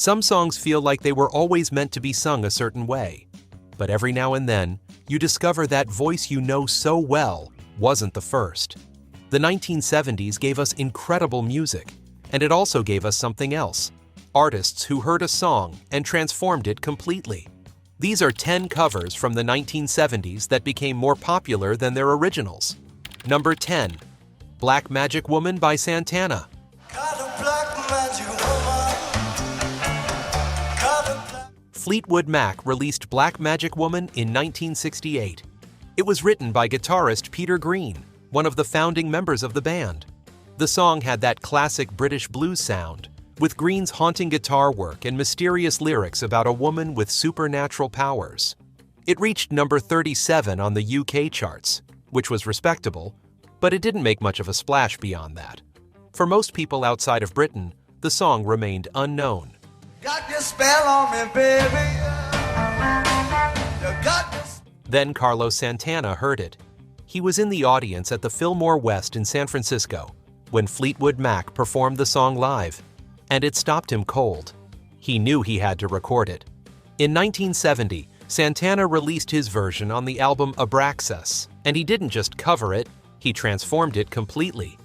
Some songs feel like they were always meant to be sung a certain way. But every now and then, you discover that voice you know so well wasn't the first. The 1970s gave us incredible music, and it also gave us something else: artists who heard a song and transformed it completely. These are 10 covers from the 1970s that became more popular than their originals. Number 10. Black Magic Woman by Santana. Fleetwood Mac released Black Magic Woman in 1968. It was written by guitarist Peter Green, one of the founding members of the band. The song had that classic British blues sound, with Green's haunting guitar work and mysterious lyrics about a woman with supernatural powers. It reached number 37 on the UK charts, which was respectable, but it didn't make much of a splash beyond that. For most people outside of Britain, the song remained unknown. Got your spell on me, baby. Then Carlos Santana heard it. He was in the audience at the Fillmore West in San Francisco when Fleetwood Mac performed the song live, and it stopped him cold. He knew he had to record it. In 1970, Santana released his version on the album Abraxas, and he didn't just cover it, he transformed it completely.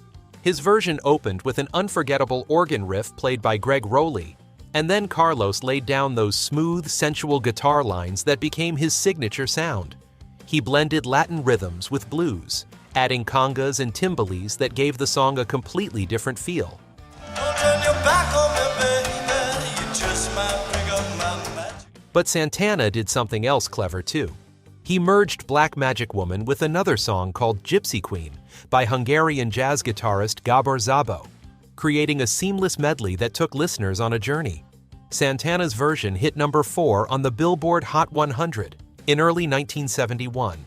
His version opened with an unforgettable organ riff played by Greg Rowley, and then Carlos laid down those smooth, sensual guitar lines that became his signature sound. He blended Latin rhythms with blues, adding congas and timbales that gave the song a completely different feel. But Santana did something else clever too. He merged Black Magic Woman with another song called Gypsy Queen by Hungarian jazz guitarist Gabor Szabo, creating a seamless medley that took listeners on a journey. Santana's version hit number 4 on the Billboard Hot 100 in early 1971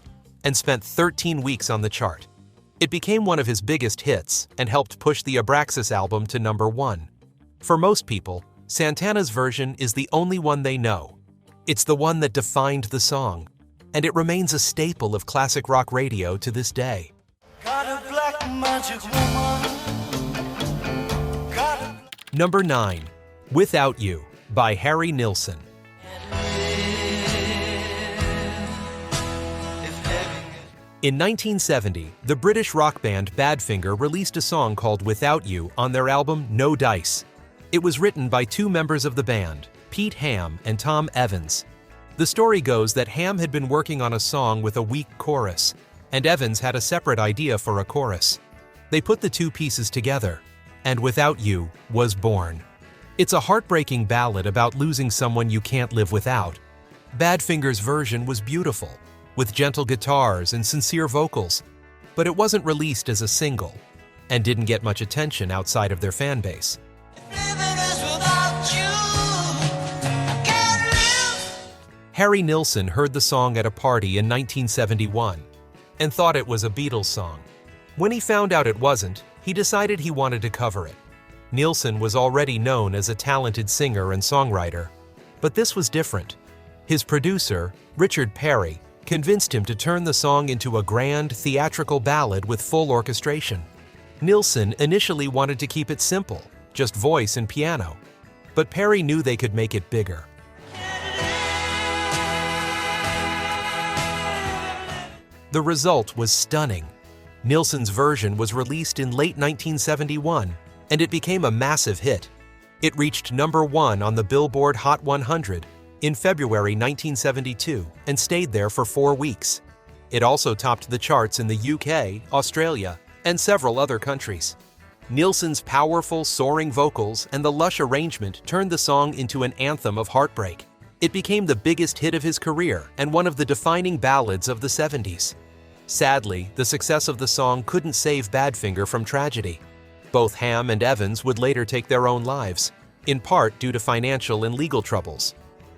and spent 13 weeks on the chart. It became one of his biggest hits and helped push the Abraxas album to number 1. For most people, Santana's version is the only one they know. It's the one that defined the song, and it remains a staple of classic rock radio to this day. Got a black magic woman. Number 9. Without You by Harry Nilsson. In 1970, the British rock band Badfinger released a song called Without You on their album No Dice. It was written by 2 members of the band, Pete Ham and Tom Evans. The story goes that Ham had been working on a song with a weak chorus, and Evans had a separate idea for a chorus. They put the 2 pieces together, and Without You was born. It's a heartbreaking ballad about losing someone you can't live without. Badfinger's version was beautiful, with gentle guitars and sincere vocals, but it wasn't released as a single, and didn't get much attention outside of their fan base. Harry Nilsson heard the song at a party in 1971 and thought it was a Beatles song. When he found out it wasn't, he decided he wanted to cover it. Nilsson was already known as a talented singer and songwriter, but this was different. His producer, Richard Perry, convinced him to turn the song into a grand, theatrical ballad with full orchestration. Nilsson initially wanted to keep it simple, just voice and piano, but Perry knew they could make it bigger. The result was stunning. Nilsson's version was released in late 1971, and it became a massive hit. It reached number 1 on the Billboard Hot 100 in February 1972 and stayed there for 4 weeks. It also topped the charts in the UK, Australia, and several other countries. Nilsson's powerful, soaring vocals and the lush arrangement turned the song into an anthem of heartbreak. It became the biggest hit of his career and one of the defining ballads of the 70s. Sadly, the success of the song couldn't save Badfinger from tragedy. Both Ham and Evans would later take their own lives, in part due to financial and legal troubles.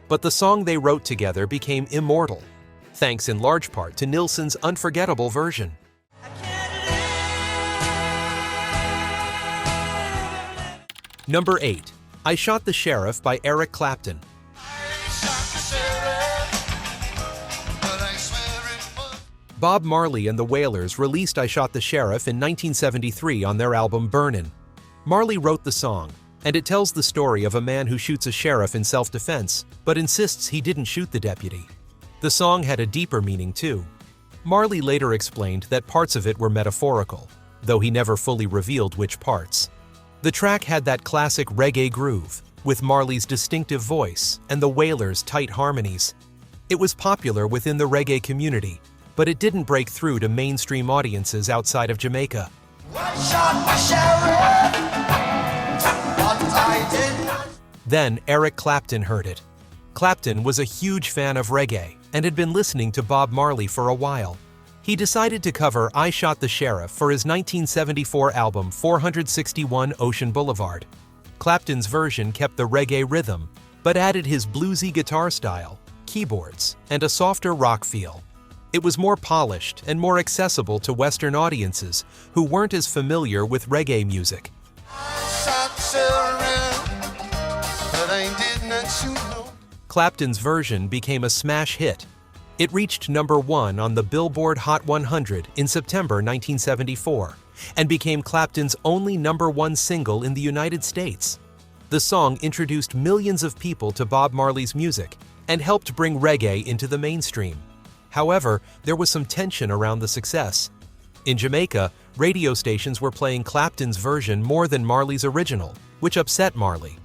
But the song they wrote together became immortal, thanks in large part to Nilsson's unforgettable version. Number 8. I Shot the Sheriff by Eric Clapton. Bob Marley and the Wailers released I Shot the Sheriff in 1973 on their album Burnin'. Marley wrote the song, and it tells the story of a man who shoots a sheriff in self-defense, but insists he didn't shoot the deputy. The song had a deeper meaning too. Marley later explained that parts of it were metaphorical, though he never fully revealed which parts. The track had that classic reggae groove, with Marley's distinctive voice and the Wailers' tight harmonies. It was popular within the reggae community, but it didn't break through to mainstream audiences outside of Jamaica. Then Eric Clapton heard it. Clapton was a huge fan of reggae and had been listening to Bob Marley for a while. He decided to cover I Shot the Sheriff for his 1974 album 461 Ocean Boulevard. Clapton's version kept the reggae rhythm, but added his bluesy guitar style, keyboards, and a softer rock feel. It was more polished and more accessible to Western audiences who weren't as familiar with reggae music. Clapton's version became a smash hit. It reached #1 on the Billboard Hot 100 in September 1974 and became Clapton's only #1 single in the United States. The song introduced millions of people to Bob Marley's music and helped bring reggae into the mainstream. However, there was some tension around the success. In Jamaica, radio stations were playing Clapton's version more than Marley's original, which upset Marley.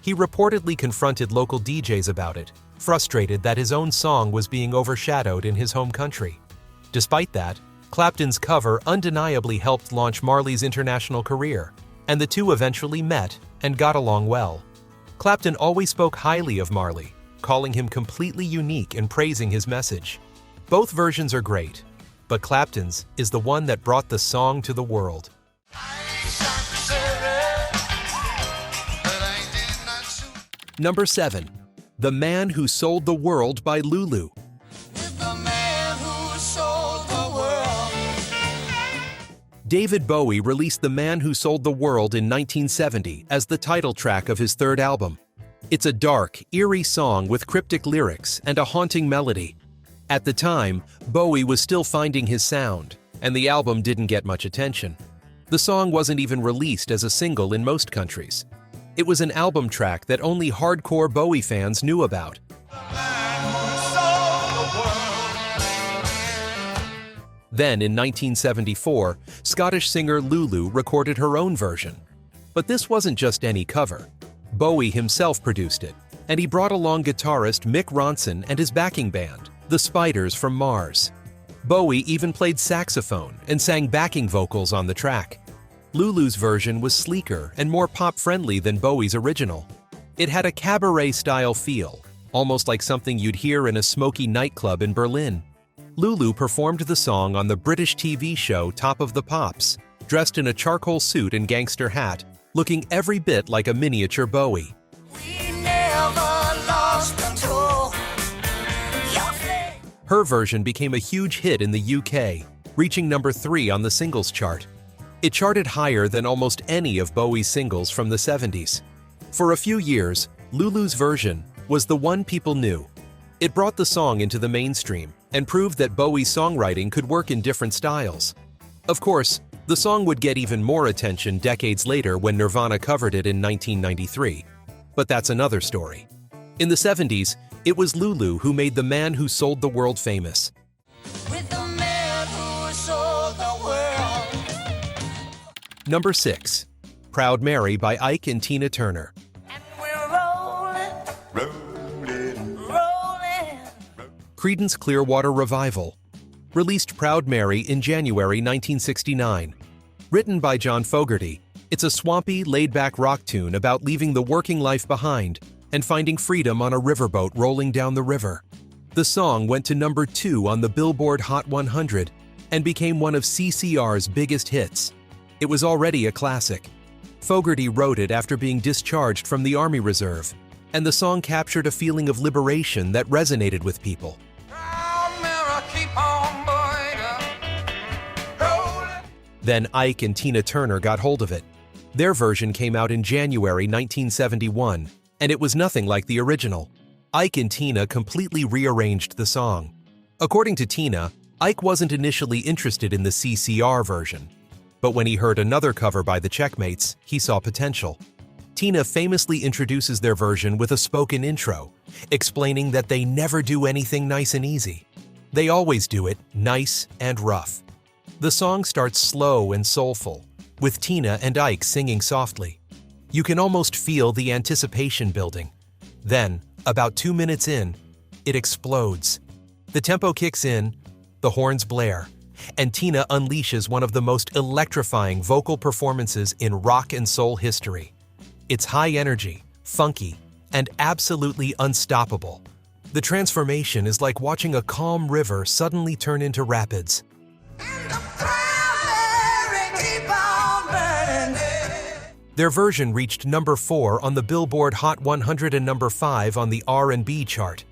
He reportedly confronted local DJs about it, frustrated that his own song was being overshadowed in his home country. Despite that, Clapton's cover undeniably helped launch Marley's international career, and the two eventually met and got along well. Clapton always spoke highly of Marley, calling him completely unique and praising his message. Both versions are great, but Clapton's is the one that brought the song to the world. Number 7. The Man Who Sold the World by Lulu. David Bowie released The Man Who Sold the World in 1970 as the title track of his third album. It's a dark, eerie song with cryptic lyrics and a haunting melody. At the time, Bowie was still finding his sound, and the album didn't get much attention. The song wasn't even released as a single in most countries. It was an album track that only hardcore Bowie fans knew about. Then, in 1974, Scottish singer Lulu recorded her own version. But this wasn't just any cover. Bowie himself produced it, and he brought along guitarist Mick Ronson and his backing band, the Spiders from Mars. Bowie even played saxophone and sang backing vocals on the track. Lulu's version was sleeker and more pop-friendly than Bowie's original. It had a cabaret-style feel, almost like something you'd hear in a smoky nightclub in Berlin. Lulu performed the song on the British TV show Top of the Pops, dressed in a charcoal suit and gangster hat, looking every bit like a miniature Bowie. Her version became a huge hit in the UK, reaching #3 on the singles chart. It charted higher than almost any of Bowie's singles from the 70s. For a few years, Lulu's version was the one people knew. It brought the song into the mainstream and proved that Bowie's songwriting could work in different styles. Of course, the song would get even more attention decades later when Nirvana covered it in 1993. But that's another story. In the 70s, it was Lulu who made The Man Who Sold the World famous. With the man who sold the world. Number 6. Proud Mary by Ike and Tina Turner. And we're rolling. Creedence Clearwater Revival released Proud Mary in January 1969. Written by John Fogerty, it's a swampy, laid-back rock tune about leaving the working life behind and finding freedom on a riverboat rolling down the river. The song went to #2 on the Billboard Hot 100 and became one of CCR's biggest hits. It was already a classic. Fogerty wrote it after being discharged from the Army Reserve, and the song captured a feeling of liberation that resonated with people. Then Ike and Tina Turner got hold of it. Their version came out in January 1971, and it was nothing like the original. Ike and Tina completely rearranged the song. According to Tina, Ike wasn't initially interested in the CCR version, but when he heard another cover by the Checkmates, he saw potential. Tina famously introduces their version with a spoken intro, explaining that they never do anything nice and easy. They always do it nice and rough. The song starts slow and soulful, with Tina and Ike singing softly. You can almost feel the anticipation building. Then, about 2 minutes in, it explodes. The tempo kicks in, the horns blare, and Tina unleashes one of the most electrifying vocal performances in rock and soul history. It's high energy, funky, and absolutely unstoppable. The transformation is like watching a calm river suddenly turn into rapids. Their version reached number 4 on the Billboard Hot 100 and number 5 on the R&B chart.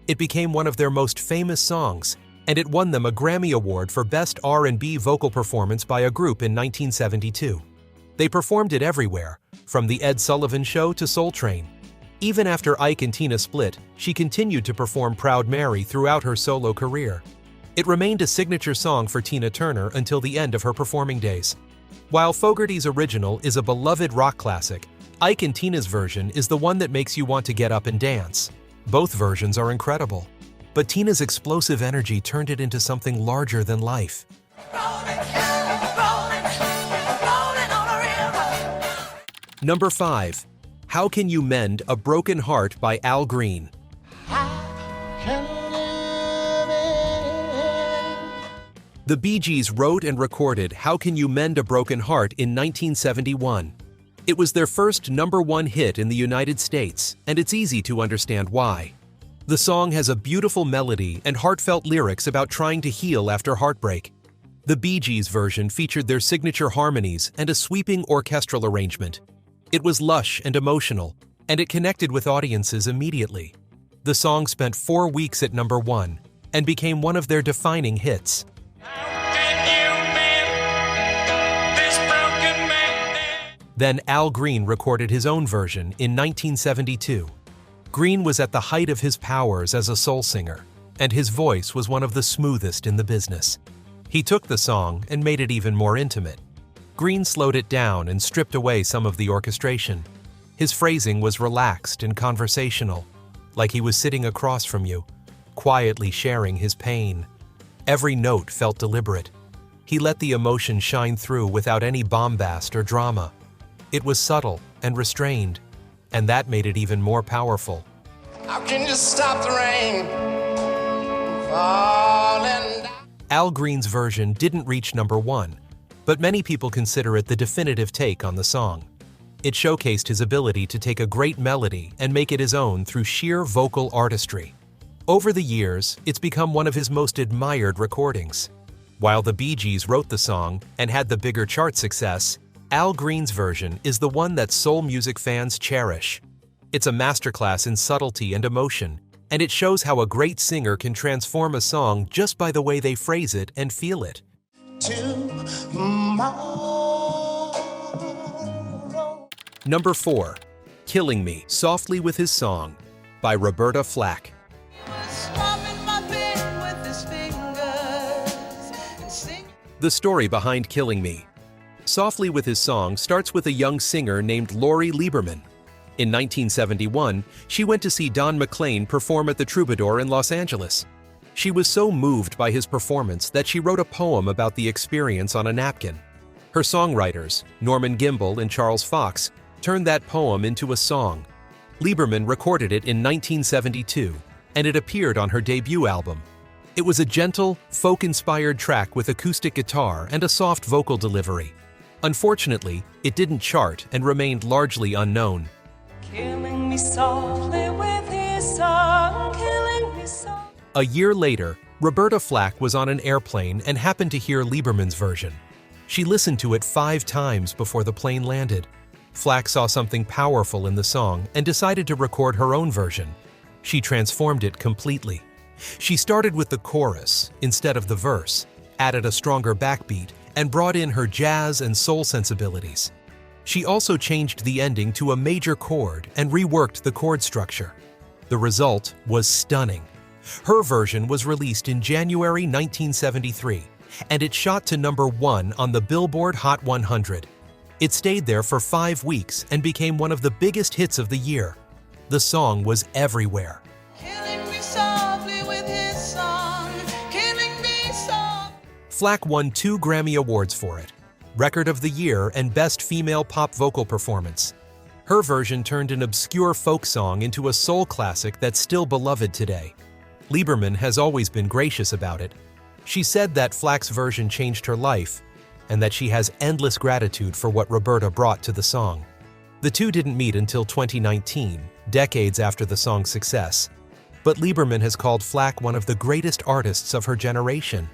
It became one of their most famous songs, and it won them a Grammy Award for Best R&B Vocal Performance by a Group in 1972. They performed it everywhere, from The Ed Sullivan Show to Soul Train. Even after Ike and Tina split, she continued to perform Proud Mary throughout her solo career. It remained a signature song for Tina Turner until the end of her performing days. While Fogerty's original is a beloved rock classic, Ike and Tina's version is the one that makes you want to get up and dance. Both versions are incredible, but Tina's explosive energy turned it into something larger than life. Number 5. How Can You Mend a Broken Heart by Al Green. The Bee Gees wrote and recorded How Can You Mend a Broken Heart in 1971. It was their first number 1 hit in the United States, and it's easy to understand why. The song has a beautiful melody and heartfelt lyrics about trying to heal after heartbreak. The Bee Gees version featured their signature harmonies and a sweeping orchestral arrangement. It was lush and emotional, and it connected with audiences immediately. The song spent 4 weeks at number 1 and became one of their defining hits. Then Al Green recorded his own version in 1972. Green was at the height of his powers as a soul singer, and his voice was one of the smoothest in the business. He took the song and made it even more intimate. Green slowed it down and stripped away some of the orchestration. His phrasing was relaxed and conversational, like he was sitting across from you, quietly sharing his pain. Every note felt deliberate. He let the emotion shine through without any bombast or drama. It was subtle and restrained, and that made it even more powerful. How can you stop the rain falling down? Al Green's version didn't reach number 1, but many people consider it the definitive take on the song. It showcased his ability to take a great melody and make it his own through sheer vocal artistry. Over the years, it's become one of his most admired recordings. While the Bee Gees wrote the song and had the bigger chart success, Al Green's version is the one that soul music fans cherish. It's a masterclass in subtlety and emotion, and it shows how a great singer can transform a song just by the way they phrase it and feel it. Number 4. Killing Me, Softly with His Song by Roberta Flack. The story behind Killing Me. Softly with His Song starts with a young singer named Lori Lieberman. In 1971, she went to see Don McLean perform at the Troubadour in Los Angeles. She was so moved by his performance that she wrote a poem about the experience on a napkin. Her songwriters, Norman Gimbel and Charles Fox, turned that poem into a song. Lieberman recorded it in 1972, and it appeared on her debut album. It was a gentle, folk-inspired track with acoustic guitar and a soft vocal delivery. Unfortunately, it didn't chart and remained largely unknown. Killing me softly with his song, killing me softly. A year later, Roberta Flack was on an airplane and happened to hear Lieberman's version. She listened to it 5 times before the plane landed. Flack saw something powerful in the song and decided to record her own version. She transformed it completely. She started with the chorus instead of the verse, added a stronger backbeat, and brought in her jazz and soul sensibilities. She also changed the ending to a major chord and reworked the chord structure. The result was stunning. Her version was released in January 1973, and it shot to number 1 on the Billboard Hot 100. It stayed there for 5 weeks and became one of the biggest hits of the year. The song was everywhere. Killing me softly with his song, killing me softly. Flack won 2 Grammy Awards for it, Record of the Year and Best Female Pop Vocal Performance. Her version turned an obscure folk song into a soul classic that's still beloved today. Lieberman has always been gracious about it. She said that Flack's version changed her life, and that she has endless gratitude for what Roberta brought to the song. The two didn't meet until 2019, decades after the song's success. But Lieberman has called Flack one of the greatest artists of her generation.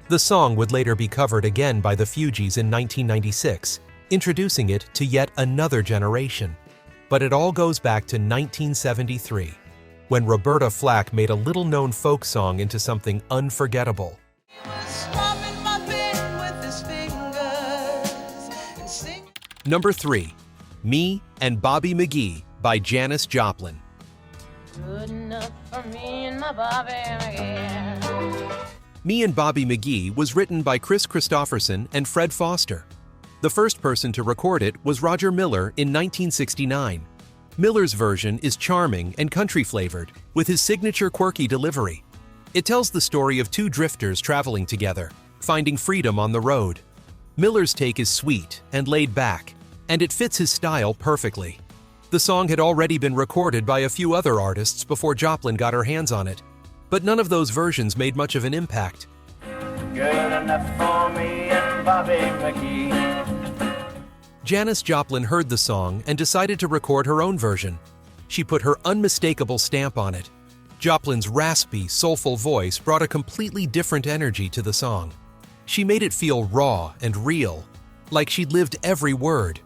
The song would later be covered again by the Fugees in 1996, introducing it to yet another generation. But it all goes back to 1973, when Roberta Flack made a little-known folk song into something unforgettable. He was stropping my pen with his fingers and singing. Number 3. Me and Bobby McGee by Janis Joplin. Good enough for me and my Bobby McGee. Me and Bobby McGee was written by Chris Christopherson and Fred Foster. The first person to record it was Roger Miller in 1969. Miller's version is charming and country-flavored, with his signature quirky delivery. It tells the story of 2 drifters traveling together, finding freedom on the road. Miller's take is sweet and laid back, and it fits his style perfectly. The song had already been recorded by a few other artists before Joplin got her hands on it, but none of those versions made much of an impact. Good enough for me and Bobby McGee. Janis Joplin heard the song and decided to record her own version. She put her unmistakable stamp on it. Joplin's raspy, soulful voice brought a completely different energy to the song. She made it feel raw and real, like she'd lived every word.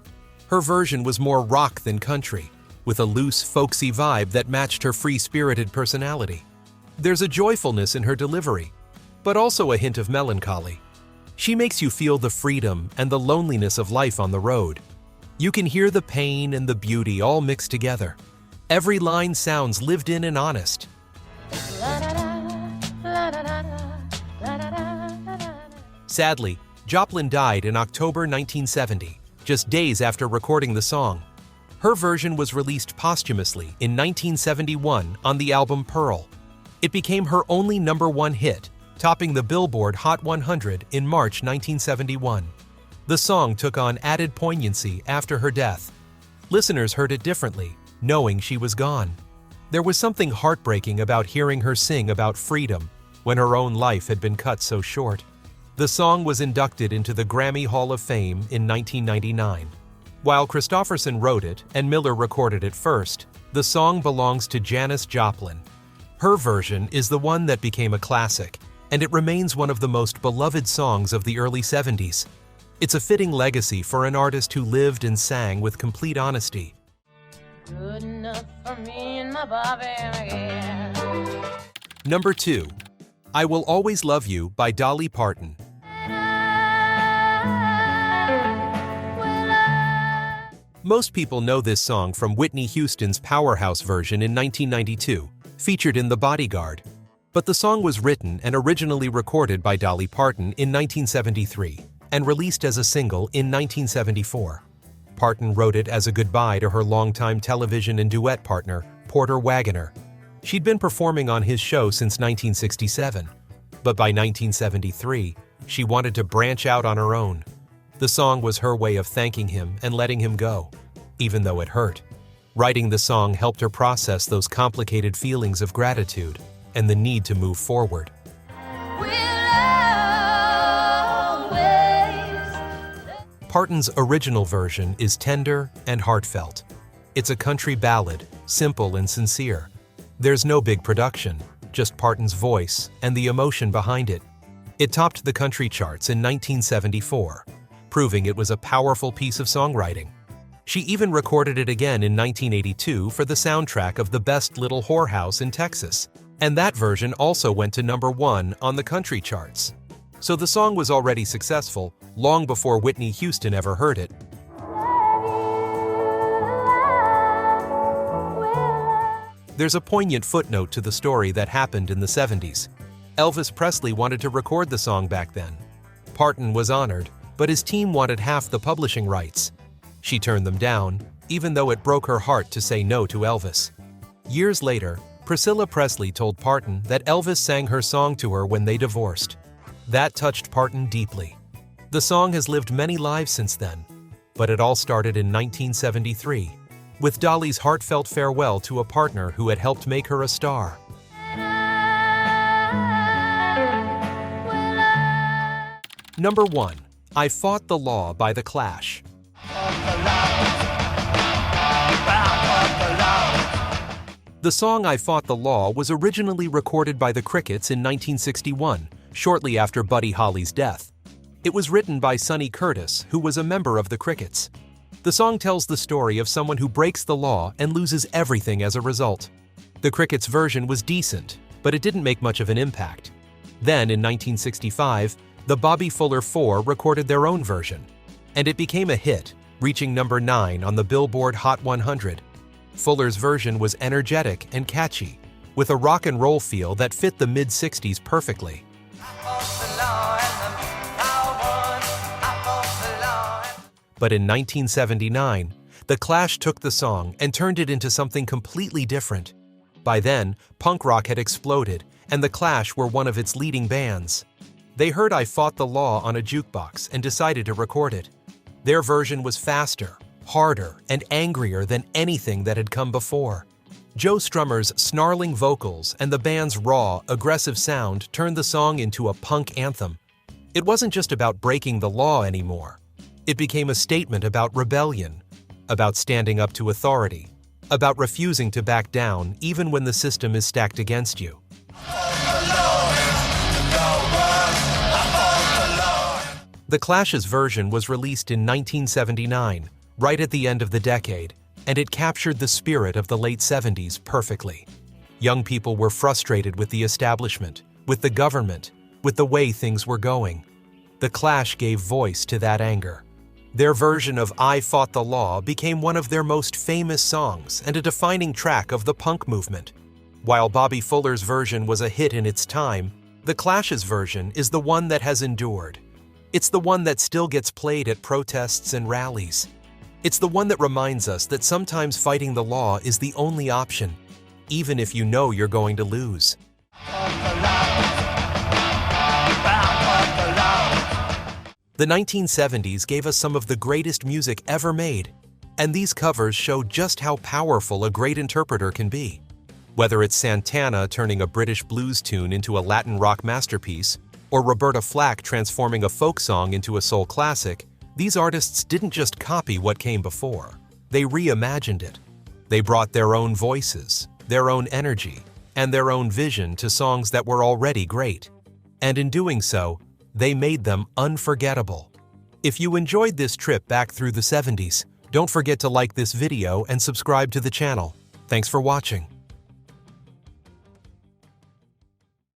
Her version was more rock than country, with a loose, folksy vibe that matched her free-spirited personality. There's a joyfulness in her delivery, but also a hint of melancholy. She makes you feel the freedom and the loneliness of life on the road. You can hear the pain and the beauty all mixed together. Every line sounds lived in and honest. Sadly, Joplin died in October 1970, just days after recording the song. Her version was released posthumously in 1971 on the album Pearl. It became her only #1 hit, topping the Billboard Hot 100 in March 1971. The song took on added poignancy after her death. Listeners heard it differently, knowing she was gone. There was something heartbreaking about hearing her sing about freedom when her own life had been cut so short. The song was inducted into the Grammy Hall of Fame in 1999. While Christopherson wrote it and Miller recorded it first, the song belongs to Janis Joplin. Her version is the one that became a classic, and it remains one of the most beloved songs of the early 70s. It's a fitting legacy for an artist who lived and sang with complete honesty. Good enough for me and my Bobby McGee. Number 2. I Will Always Love You by Dolly Parton. Most people know this song from Whitney Houston's Powerhouse version in 1992, featured in The Bodyguard. But the song was written and originally recorded by Dolly Parton in 1973 and released as a single in 1974. Parton wrote it as a goodbye to her longtime television and duet partner, Porter Wagoner. She'd been performing on his show since 1967, but by 1973, she wanted to branch out on her own. The song was her way of thanking him and letting him go, even though it hurt. Writing the song helped her process those complicated feelings of gratitude and the need to move forward. Parton's original version is tender and heartfelt. It's a country ballad, simple and sincere. There's no big production, just Parton's voice and the emotion behind it. It topped the country charts in 1974, proving it was a powerful piece of songwriting. She even recorded it again in 1982 for the soundtrack of The Best Little Whorehouse in Texas, and that version also went to #1 on the country charts. So the song was already successful long before Whitney Houston ever heard it. There's a poignant footnote to the story that happened in the 70s. Elvis Presley wanted to record the song back then. Parton was honored, but his team wanted half the publishing rights, She turned them down, even though it broke her heart to say no to Elvis. Years later, Priscilla Presley told Parton that Elvis sang her song to her when they divorced. That touched Parton deeply. The song has lived many lives since then, but it all started in 1973, with Dolly's heartfelt farewell to a partner who had helped make her a star. Number 1. I Fought the Law by The Clash. The song I Fought the Law was originally recorded by the Crickets in 1961, shortly after Buddy Holly's death. It was written by Sonny Curtis, who was a member of the Crickets. The song tells the story of someone who breaks the law and loses everything as a result. The Crickets' version was decent, but it didn't make much of an impact. Then, in 1965, the Bobby Fuller Four recorded their own version, and it became a hit, reaching number 9 on the Billboard Hot 100. Fuller's version was energetic and catchy, with a rock and roll feel that fit the mid-60s perfectly. But in 1979, The Clash took the song and turned it into something completely different. By then, punk rock had exploded, and The Clash were one of its leading bands. They heard I Fought the Law on a jukebox and decided to record it. Their version was faster, harder, and angrier than anything that had come before. Joe Strummer's snarling vocals and the band's raw, aggressive sound turned the song into a punk anthem. It wasn't just about breaking the law anymore. It became a statement about rebellion, about standing up to authority, about refusing to back down even when the system is stacked against you. The Clash's version was released in 1979, right at the end of the decade, and it captured the spirit of the late 70s perfectly. Young people were frustrated with the establishment, with the government, with the way things were going. The Clash gave voice to that anger. Their version of I Fought the Law became one of their most famous songs and a defining track of the punk movement. While Bobby Fuller's version was a hit in its time, The Clash's version is the one that has endured. It's the one that still gets played at protests and rallies. It's the one that reminds us that sometimes fighting the law is the only option, even if you know you're going to lose. The 1970s gave us some of the greatest music ever made, and these covers show just how powerful a great interpreter can be. Whether it's Santana turning a British blues tune into a Latin rock masterpiece, or Roberta Flack transforming a folk song into a soul classic, these artists didn't just copy what came before. They reimagined it. They brought their own voices, their own energy, and their own vision to songs that were already great. And in doing so, they made them unforgettable. If you enjoyed this trip back through the 70s, don't forget to like this video and subscribe to the channel. Thanks for watching.